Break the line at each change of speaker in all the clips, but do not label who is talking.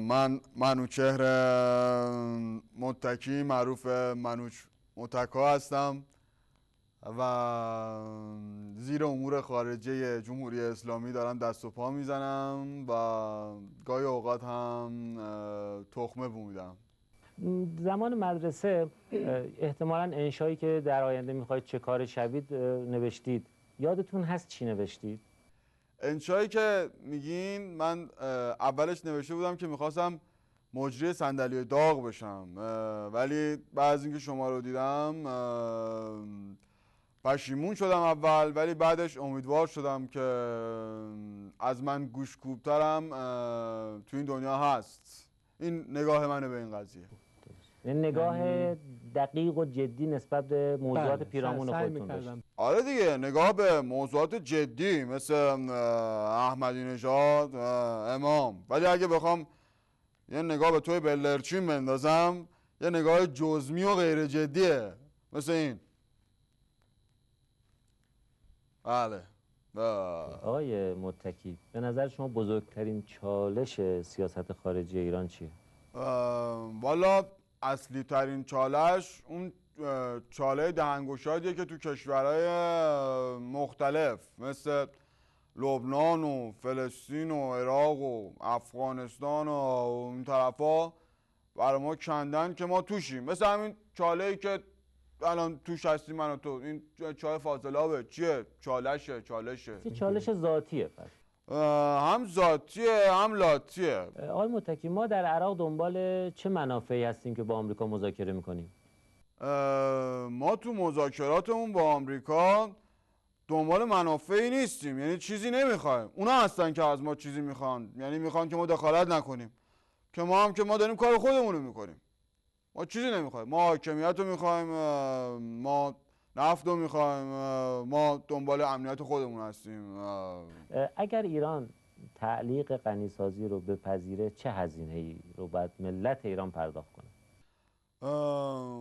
من منوچهر متکی، معروف منوچ متکا هستم و زیر امور خارجه جمهوری اسلامی دارم دست و پا میزنم و گاهی اوقات هم تخمه بومیدم.
زمان مدرسه احتمالاً انشایی که در آینده میخواید چه کار شوید نوشتید. یادتون هست چی نوشتید؟
انشایی که میگین من اولش نوشته بودم که میخواستم مجری صندلی داغ بشم، ولی بعد از اینکه شما رو دیدم پشیمون شدم اول، ولی بعدش امیدوار شدم که از من گوشکوبترم تو این دنیا هست. این نگاه منه به این قضیه.
نگاه دقیق و جدی نسبت به موضوعات پیرامون خودتون داشت.
آره دیگه، نگاه به موضوعات جدی مثل احمدی نژاد، امام. ولی اگه بخوام یه نگاه به توی بلدرچین بندازم، یه نگاه جزمی و غیر جدیه مثل این. بله.
آقای متکی، به نظر شما بزرگترین چالش سیاست خارجی ایران چیه؟
والا اصلی ترین چالش اون چاله دهنگشادیه که تو کشورهای مختلف مثل لبنان و فلسطین و عراق و افغانستان و این طرفا برای ما کندن که ما توشیم. مثل همین چاله‌ای که الان توش هستیم من و تو، این چای فاضلابه. چیه؟ چالشه.
چالش ذاتیه پس.
هم ذاتیه هم لاتیه.
آقای متکی، ما در عراق دنبال چه منافعی هستیم که با آمریکا مذاکره میکنیم؟
ما تو مذاکراتمون با آمریکا دنبال منافعی نیستیم، یعنی چیزی نمیخوایم. اونا هستن که از ما چیزی میخوان، یعنی میخوان که ما دخالت نکنیم، که ما داریم کار خودمونو میکنیم. ما چیزی نمیخوایم، ما حاکمیت رو میخوایم، ما نفت رو میخوایم، ما دنبال امنیت خودمون هستیم.
اگر ایران تعلیق غنیسازی رو بپذیره چه هزینه‌ای رو باید ملت ایران پرداخت کنه؟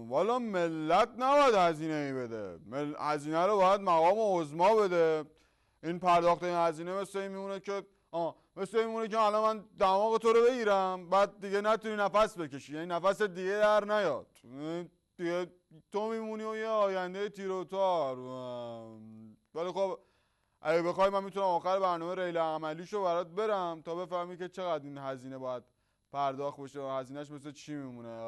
والا ملت نباید هزینه‌ای بده، هزینه رو باید مقام عظما بده. این پرداخت این هزینه مثل این میمونه که الان من دماغ تو رو بگیرم، بعد دیگه نتونی نفس بکشی، یعنی نفس دیگه در نیاد، دیگه تو میمونی و یه آینده تیر و تار. ولی خب اگه بخوای من میتونم آخر برنامه ریل عملیشو برات برم تا بفهمی که چقدر این هزینه باید پرداخت بشه و هزینهش مثل چی میمونه.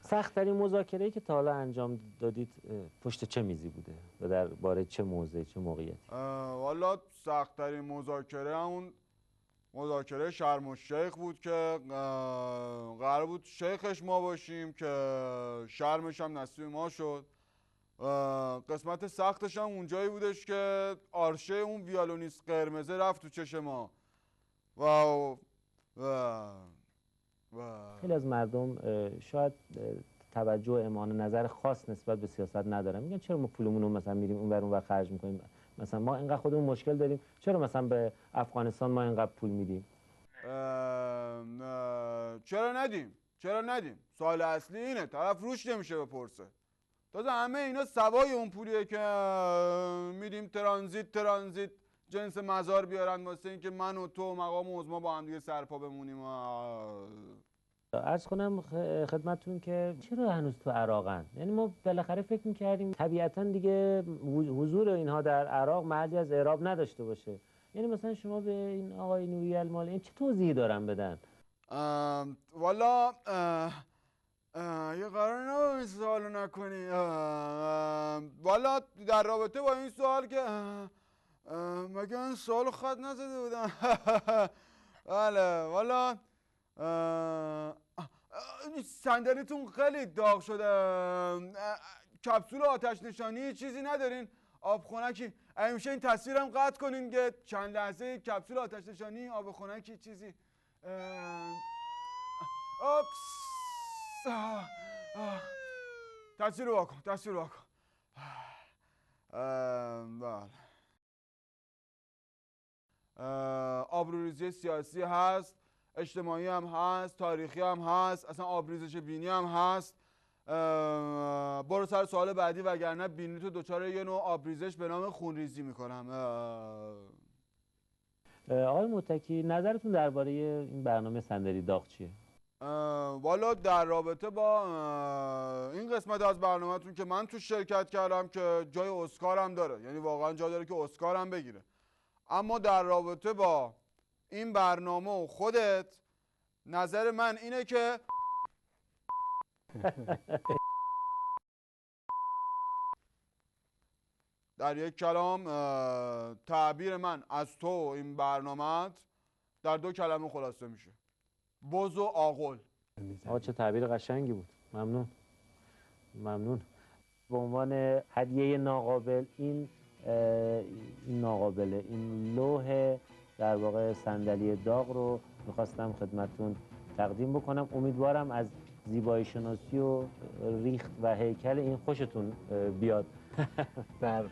سخت‌ترین مذاکره‌ای که تا حالا انجام دادید پشت چه میزی بوده و در باره چه موضوعی، چه موقعیتی؟
والا سخت‌ترین مذاکره همون مذاکره شرم الشیخ بود که قرار بود شیخش ما باشیم که شرمش هم نصیب ما شد. قسمت سختش هم اونجایی بودش که آرشه اون ویالونیست قرمزه رفت تو چش ما.
خیلی از مردم شاید توجه و اعمال نظر خاص نسبت به سیاست ندارن، میگن چرا ما پولمون رو مثلا میریم اون ور خرج میکنیم، مثلا ما اینقدر خودمون مشکل داریم، چرا مثلا به افغانستان ما اینقدر پول میدیم؟
چرا ندیم؟ سوال اصلی اینه، طرف روش نمیشه بپرسه. تازه همه اینا سوای اون پولیه که میدیم ترانزیت جنس مزار بیارن واسه اینکه من و تو مقام عظما با هم دیگه سرپا بمونیم.
عرض کنم خدمتتون که چرا هنوز تو عراقن؟ یعنی ما بالاخره فکر میکردیم طبیعتا دیگه حضور اینها در عراق محلی از اعراب نداشته باشه. یعنی مثلا شما به این آقای نوری المالی این چه توضیحی دارن بدن؟
والا یه قرار نبود این سوالو نکنی. والا در رابطه با این سوال که مگه این سوالو خط نزده بودم. بله والا صندلیتون خیلی داغ شده. کپسول آتش نشانی چیزی ندارین؟ آب خنکی میشه این تصویرم قطع کنین که چند لحظه کپسول آتش نشانی، آب خنکی، چیزی. اوپس. تصویر رو واکن. بله. آبروریزی سیاسی هست، اجتماعی هم هست، تاریخی هم هست، اصلا آبریزش بینی هم هست. برو سر سوال بعدی وگرنه بینی تو دچار یه نوع آبریزش به نام خونریزی میکنم.
آقای متکی نظرتون درباره این برنامه صندلی داغ چیه؟
والا در رابطه با این قسمت از برنامه‌تون که من تو شرکت کردم که جای اسکار هم داره، یعنی واقعا جا داره که اسکار هم بگیره، اما در رابطه با این برنامه و خودت نظر من اینه که در یک کلام تعبیر من از تو و این برنامه‌ت در 2 کلمه خلاصه میشه: بز و آغل.
آقا چه تعبیر قشنگی بود. ممنون. ممنون. به عنوان هدیه ناقابل این ناقابله، این لوح در واقع صندلی داغ رو میخواستم خدمتتون تقدیم بکنم. امیدوارم از زیبایی شناسی و ریخت و هیکل این خوشتون بیاد.
بله.